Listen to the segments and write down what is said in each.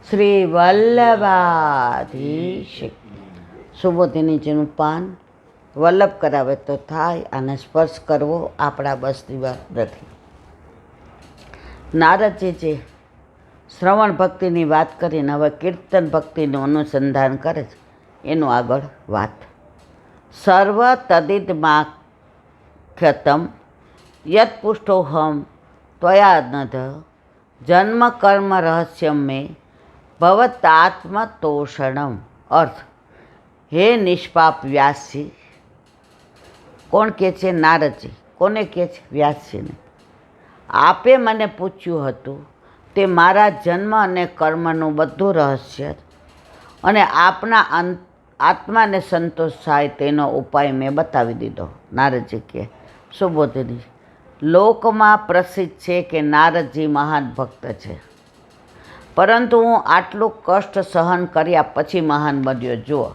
શ્રી વલ્લભાધીશ. સુબોધની નીચેનું પાન વલ્લભ કરાવે તો થાય, આને સ્પર્શ કરવો આપણા બસની વાત નથી. નારદજી જે શ્રવણ ભક્તિની વાત કરીને હવે કીર્તન ભક્તિનું અનુસંધાન કરે છે એનું આગળ વાત. સર્વ તદિદમાખ્યતમ યત પુષ્ટોહમ ત્વયાનધ જન્મ કર્મ રહસ્યમ મે ભવતાત્મતોષણમ. અર્થ: હે નિષ્પાપ વ્યાસજી. કોણ કહે છે? નારદજી. કોને કહે છે? વ્યાસજીને. આપે મને પૂછ્યું હતું તે મારા જન્મ અને કર્મનું બધું રહસ્ય અને આપના આત્માને સંતોષ થાય તેનો ઉપાય મેં બતાવી દીધો. નારદજી કહે, સુબોધની, લોકમાં પ્રસિદ્ધ છે કે નારદજી મહાન ભક્ત છે, પરંતુ હું આટલું કષ્ટ સહન કર્યા પછી મહાન બન્યો. જુઓ,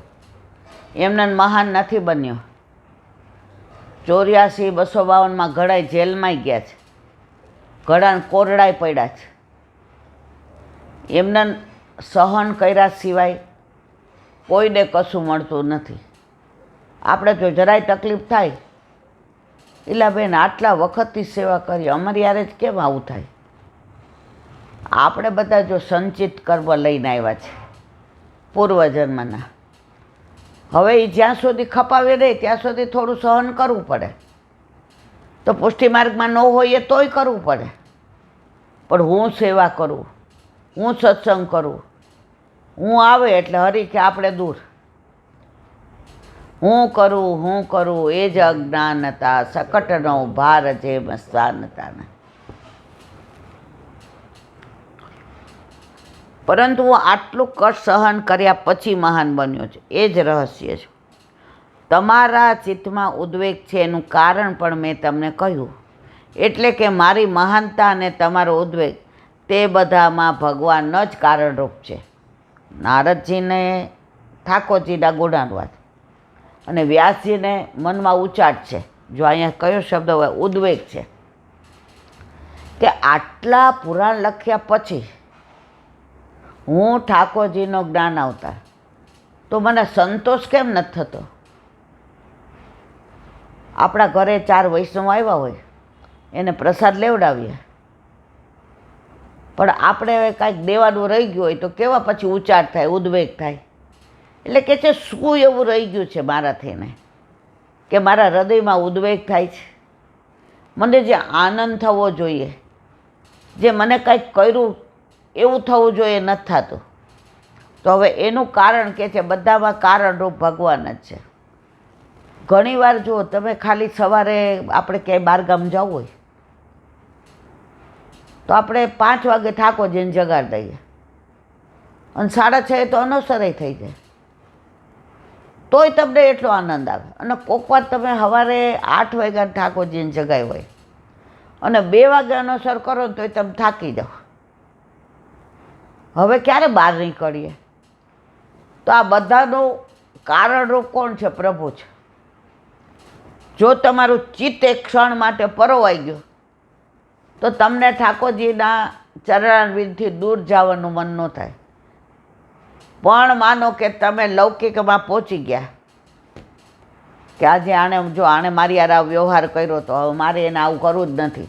એમને મહાન નથી બન્યો. 84-252 ઘડાઈ જેલમાં ગયા છે, ઘડાને કોરડાય પડ્યા છે. એમને સહન કર્યા સિવાય કોઈને કશું મળતું નથી. આપણે જો જરાય તકલીફ થાય, એટલે બેન આટલા વખતથી સેવા કરી, અમારી યારે જ કેમ આવું થાય? આપણે બધા જો સંચિત કર્મ લઈને આવ્યા છે પૂર્વજન્મના. હવે એ જ્યાં સુધી ખપાવે નહીં ત્યાં સુધી થોડું સહન કરવું પડે. તો પુષ્ટિ માર્ગમાં ન હોઈએ તોય કરવું પડે. પણ હું સેવા કરું, હું સત્સંગ કરું, હું આવે એટલે હરી કે આપણે દૂર. હું કરું એ જ અજ્ઞાનતા, સકટનો ભાર જેમ સ્થાનતા. પરંતુ હું આટલું કષ્ટ સહન કર્યા પછી મહાન બન્યો છે, એ જ રહસ્ય છે. તમારા ચિત્તમાં ઉદ્વેગ છે એનું કારણ પણ મેં તમને કહ્યું. એટલે કે મારી મહાનતા અને તમારો ઉદ્વેગ તે બધામાં ભગવાન જ કારણરૂપ છે. નારદજીને ઠાકોરજીના ગુણાનુવાદ અને વ્યાસજીને મનમાં ઉચાટ છે. જો અહીંયા કયો શબ્દ હોય? ઉદ્વેગ છે કે આટલા પુરાણ લખ્યા પછી હું ઠાકોરજીનો જ્ઞાન અવતાર, તો મને સંતોષ કેમ નથી થતો? આપણા ઘરે 4 વૈષ્ણવ આવ્યા હોય, એને પ્રસાદ લેવડાવીએ, પણ આપણે હવે કાંઈક દેવાનું રહી ગયું હોય તો કેવા પછી ઉચાટ થાય, ઉદ્વેગ થાય. એટલે કે છે શું એવું રહી ગયું છે મારાથીને કે મારા હૃદયમાં ઉદ્વેગ થાય છે? મને જે આનંદ થવો જોઈએ, જે મને કંઈક કર્યું એવું થવું જોઈએ, નથી થતું. તો હવે એનું કારણ કે છે બધામાં કારણરૂપ ભગવાન જ છે. ઘણીવાર જુઓ તમે, ખાલી સવારે આપણે ક્યાંય બહારગામ જવું હોય તો આપણે 5 વાગે ઠાકોરજીને જગાડી દઈએ અને 6:30 તો અનવસરે થઈ જાય, તોય તમને એટલો આનંદ આવે. અને કોક વાર તમે સવારે 8 વાગ્યા ઠાકોરજીને જગાવ્યો હોય અને 2 વાગે અનવસર કરો ને તોય તમે થાકી જાઓ. હવે ક્યારે બહાર નીકળીએ? તો આ બધાનું કારણરૂપ કોણ છે? પ્રભુ છે. જો તમારું ચિત્ત એક ક્ષણ માટે પરોવાઈ ગયું તો તમને ઠાકોરજીના ચરણારવિંદથી દૂર જવાનું મન ન થાય. પણ માનો કે તમે લૌકિકમાં પહોંચી ગયા કે આજે આણે મારી યાર આ વ્યવહાર કર્યો તો હવે મારે એને આવું કરવું જ નથી,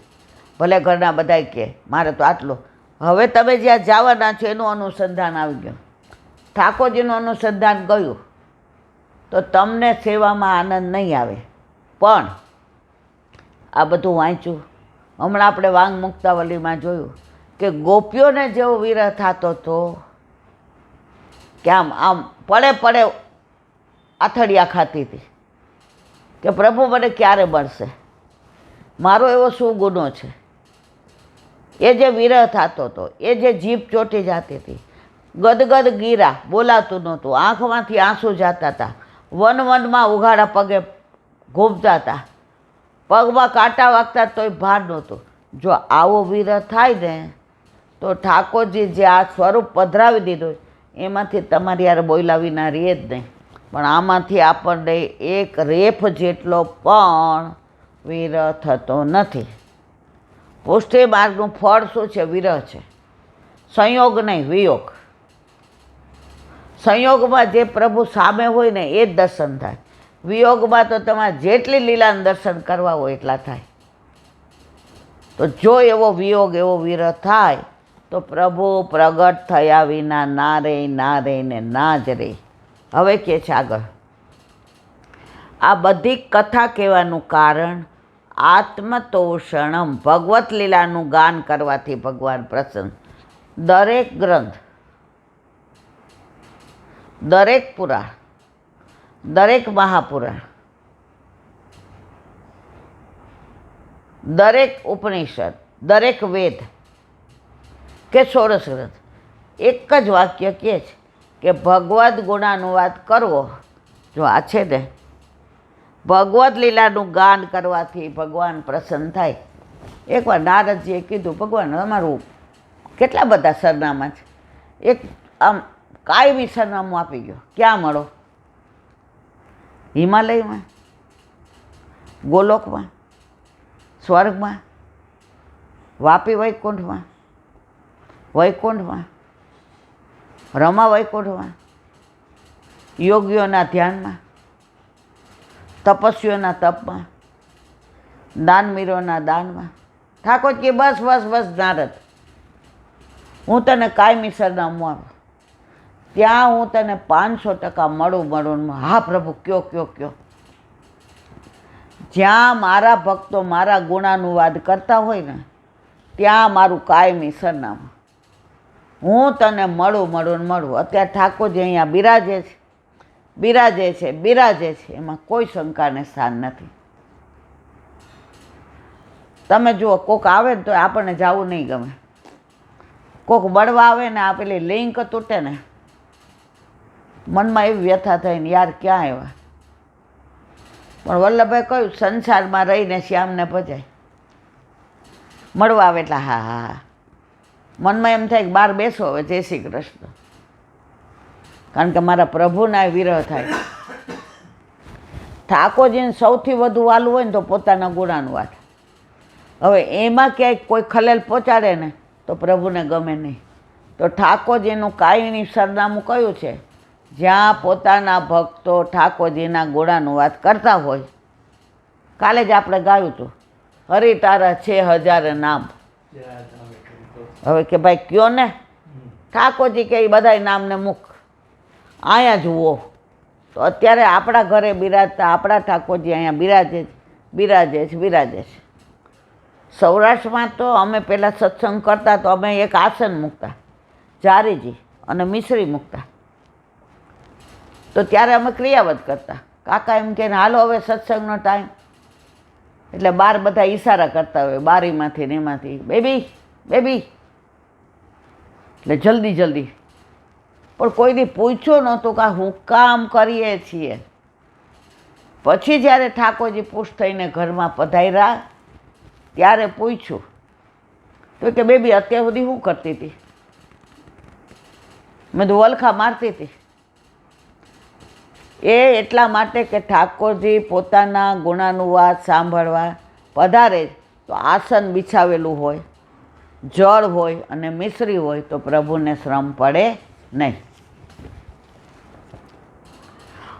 ભલે ઘરના બધાય કહે મારે તો આટલું. હવે તમે જ્યાં જવાના છો એનું અનુસંધાન આવી ગયું, ઠાકોરજીનું અનુસંધાન ગયું, તો તમને સેવામાં આનંદ નહીં આવે. પણ આ બધું વાંચ્યું, હમણાં આપણે વાંગ મુક્તાવલીમાં જોયું કે ગોપીઓને જેવો વિરહ થતો હતો કે આમ પડે આથડિયા ખાતી હતી કે પ્રભુ મને ક્યારે મળશે, મારો એવો શું ગુનો છે? એ જે વિરહ થતો હતો, એ જે જીભ ચોટી જતી હતી, ગદગદ ગીરા, બોલાતું નહોતું, આંખમાંથી આંસુ જતા હતા, વનમાં ઉઘાડા પગે ઘૂમતા હતા, પગમાં કાંટા વાગતા તોય ભાર નહોતું. જો આવો વિરહ થાય ને તો ઠાકોરજી જે આ સ્વરૂપ પધરાવી દીધું એમાંથી તમારી યાર બોયલા વિના રહે જ નહીં. પણ આમાંથી આપણને એક રેફ જેટલો પણ વિરહ થતો નથી. પુષ્ટિ માર્ગનું ફળ શું છે? વિરહ છે. સંયોગ નહીં, વિયોગ. સંયોગમાં જે પ્રભુ સામે હોય ને એ જ દર્શન થાય. વિયોગમાં તો તમારે જેટલી લીલાનું દર્શન કરવા હોય એટલા થાય. તો જો એવો વિયોગ એવો વિરહ થાય તો પ્રભુ પ્રગટ થયા વિના ના રે ના રે ને ના જ રે. હવે કે છે આગળ, આ બધી કથા કહેવાનું કારણ આત્મતોષણમ, ભગવત લીલાનું ગાન કરવાથી ભગવાન પ્રસન્ન. દરેક ગ્રંથ, દરેક પુરાણ, દરેક મહાપુરાણ, દરેક ઉપનિષદ, દરેક વેદ કે સોરસ ગ્રંથ એક જ વાક્ય કહે છે કે ભગવદ્ ગુણાનુવાદ કરવો. જો આ છે ને, ભગવદ્ લીલાનું ગાન કરવાથી ભગવાન પ્રસન્ન થાય. એકવાર નારદજીએ કીધું, ભગવાન અમારું કેટલા બધા સરનામા છે, એક આમ કાયમી સરનામું આપી ગયો. ક્યાં મળો? હિમાલયમાં, ગોલોકમાં, સ્વર્ગમાં, વાપી વૈકુંઠમાં, વૈકુંઠમાં, રમા વૈકુંઠમાં, યોગીઓના ધ્યાનમાં, તપસ્વીઓના તપમાં, દાનવીરોના દાનમાં. ઠાકોર કે બસ બસ બસ નારદ, હું તને કાયમી સરનામું આપું, ત્યાં હું તને 500% મળું. હા પ્રભુ, કયો કયો કયો. જ્યાં મારા ભક્તો મારા ગુણાનુવાદ કરતા હોય ને ત્યાં મારું કાયમી સરનામું, હું તને મળું. અત્યારે ઠાકોરજી અહીંયા બિરાજે છે, બિરાજે છે, એમાં કોઈ શંકાને સ્થાન નથી. તમે જુઓ, કોક આવે ને તો આપણને જવું નહીં ગમે. કોક બળવા આવે ને આ પેલી લિંક તૂટે ને, મનમાં એવી વ્યથા થઈને યાર ક્યાં આવ્યા. પણ વલ્લભભાઈ કહ્યું, સંસારમાં રહીને શ્યામને ભજાય. મળવા આવે એટલે હા હા હા, મનમાં એમ થાય કે બહાર બેસો હવે, જય શ્રી કૃષ્ણ. કારણ કે મારા પ્રભુના વિરહ થાય. ઠાકોરજીને સૌથી વધુ વાલું હોય ને તો પોતાના ગુણાનુવાદ. હવે એમાં ક્યાંય કોઈ ખલેલ પહોંચાડે ને તો પ્રભુને ગમે નહીં. તો ઠાકોરજીનું કાયમી સરનામું કયું છે? જ્યાં પોતાના ભક્તો ઠાકોરજીના ગુણાનુવાદ કરતા હોય. કાલે જ આપણે ગાયું હતું, હરિ તારા 6000 નામ. હવે કે ભાઈ કયો ને, ઠાકોરજી કે એ બધા નામને મૂક, અહીંયા જુઓ. તો અત્યારે આપણા ઘરે બિરાજતા આપણા ઠાકોરજી અહીંયા બિરાજે છે. સૌરાષ્ટ્રમાં તો અમે પહેલાં સત્સંગ કરતા તો અમે એક આસન મૂકતા, જારીજી અને મિશ્રી મૂકતા. તો ત્યારે અમે ક્રિયાવત કરતા. કાકા એમ કે હાલો હવે સત્સંગનો ટાઈમ, એટલે બાર બધા ઈશારા કરતા હોય બારીમાંથી ને એમાંથી, બેબી. એટલે જલ્દી. પણ કોઈની પૂછ્યું નહોતું કે હું કામ કરીએ છીએ. પછી જ્યારે ઠાકોરજી પુષ્ટ થઈને ઘરમાં પધાર્યા ત્યારે પૂછ્યું તો કે બેબી અત્યાર સુધી શું કરતી હતી? મેં તો વલખા મારતી હતી. એ એટલા માટે કે ઠાકોરજી પોતાના ગુણાનુવાદ સાંભળવા પધારે તો આસન બિછાવેલું હોય, જળ હોય અને મિશ્રી હોય તો પ્રભુને શ્રમ પડે નહીં.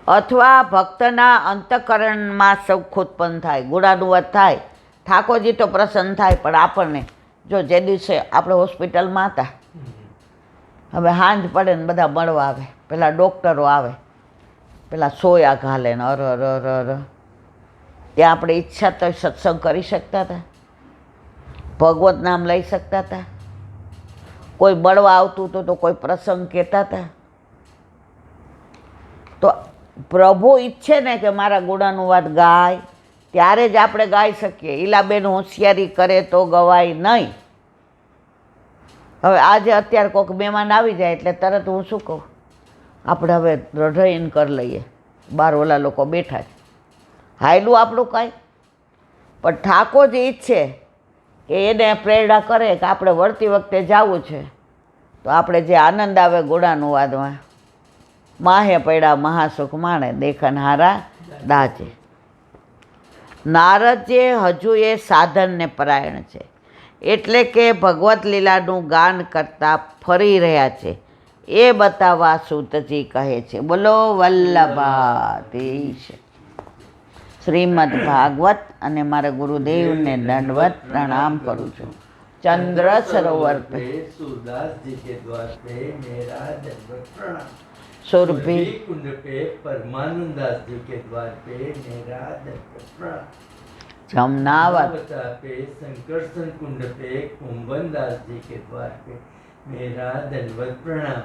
અથવા ભક્તના અંતઃકરણમાં સુખ ઉત્પન્ન થાય, ગુણાનુવાદ થાય, ઠાકોરજી તો પ્રસન્ન થાય. પણ આપણને જો જે દિવસે આપણે હોસ્પિટલમાં હતા, હવે સાંજ પડે ને બધા મળવા આવે, પેલા ડૉક્ટરો આવે, પેલા સોયા ઘાલે ને અર ત્યાં આપણે ઈચ્છા તો સત્સંગ કરી શકતા હતા, ભગવત નામ લઈ શકતા હતા, કોઈ મળવા આવતું હતું તો કોઈ પ્રસંગ કહેતા હતા. તો પ્રભુ ઈચ્છે ને કે મારા ગુણાનુવાદ ગાય ત્યારે જ આપણે ગાઈ શકીએ. ઈલાબેન હોશિયારી કરે તો ગવાય નહીં. હવે આજે અત્યારે કોઈક મહેમાન આવી જાય એટલે તરત હું શું કહું, આપણે હવે રઢઈને કરી લઈએ, બાર ઓલા લોકો બેઠા છે, હાયલું આપણું કાંઈ. પણ ઠાકોરજી ઈચ્છે કે એને પ્રેરણા કરે કે આપણે વળતી વખતે જવું છે તો આપણે જે આનંદ આવે ગુણાનુવાદમાં, માહે પડ્યા મહાસુખ માણે દેખનહારા દાજે. નારદજી હજુ એ સાધનને પરાયણ છે, એટલે કે ભગવત લીલાનું ગાન કરતા ફરી રહ્યા છે. એ બતાવવા સૂતજી કહે છે. બોલો વલ્લભાધીશ. શ્રીમદ ભાગવત અને મારા ગુરુદેવને દંડવત પ્રણામ કરું છું. चंद्र सरोवर पे सूरदास जी के द्वार पे मेरा दंडवत प्रणाम. सुरभि कुंड पे परमानंद दास जी के द्वार पे मेरा दंडवत प्रणाम. जमुनावत पे संकर्षण कुंड पे कुंभन दास जी के द्वार पे मेरा दंडवत प्रणाम.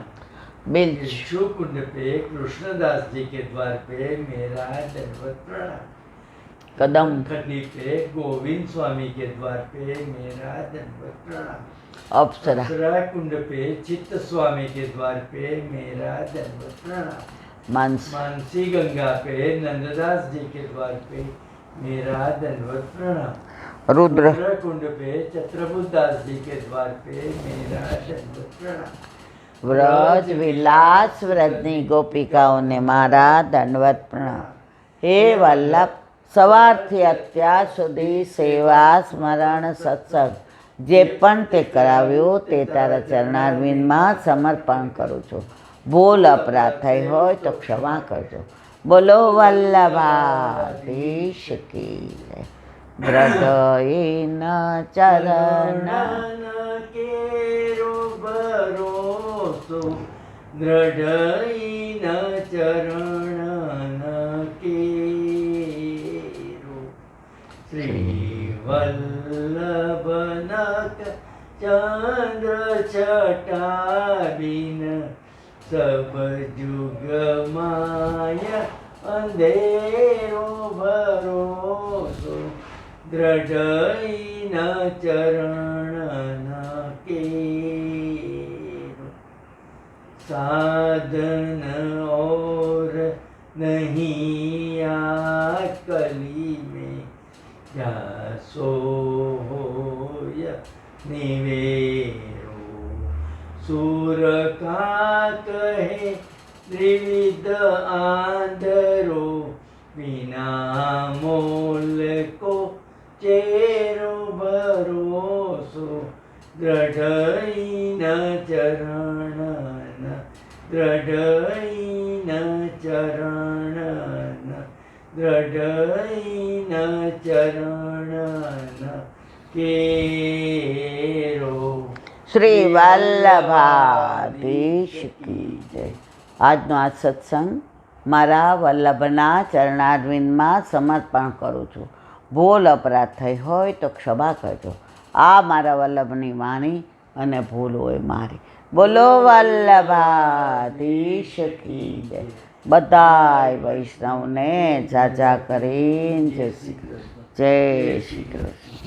बिच्छू कुंड पे कृष्णदास जी के द्वार पे मेरा दंडवत प्रणाम. कदम खंडी पे गोविंद स्वामी के द्वार पे मेरा दंडवत प्रणाम. अप्सरा अप्सरा कुंड पे चित्त स्वामी के द्वार पे मेरा दंडवत प्रणाम. मानसी गंगा पे नंददास जी के द्वार पे मेरा दंडवत प्रणाम. रुद्र कुंड पे छत्रबुद्ध दास जी के द्वार पे मेरा दंडवत प्रणाम. व्रज विलास व्रजनी गोपिकाओने मारा दंडवत प्रणाम. हे वल्लभ, સવારથી અત્યાર સુધી સેવા સ્મરણ સત્સંગ જે પણ તે કરાવ્યું તે તારા ચરણારવિંદમાં સમર્પણ કરું છું. ભૂલ અપરાધ થઈ હોય તો ક્ષમા કરજો. બોલો વલ્લભાધીશ કી જય. હૃદયન ચરણ કેરો ભરોસો દ્રઢઈન ચરણ કે श्री वल्लभनक चंद्र छटाबिन सब जुग माया अंधेरो भरोसो दृढ़ई न चरण केरो. साधन और नहीं आज कली में क्या सो होय निवेरो. सूर का कहे त्रिविध आंधरो बिना मोल को चेरो भरोसो दृढ़ई न चरण दृढ़ई न चरण दृढ़ई न चरण केरो. શ્રી વલ્લભાધીશ કી જય. આજનો આ સત્સંગ મારા વલ્લભના ચરણારવિંદમાં સમર્પણ કરું છું. ભૂલ અપરાધ થઈ હોય તો ક્ષમા કરજો. આ મારા વલ્લભની વાણી અને ભૂલ હોય મારી. બોલો વલ્લભાધીશ કી જય. બધાય વૈષ્ણવને જાજા કરીને જય શ્રી કૃષ્ણ.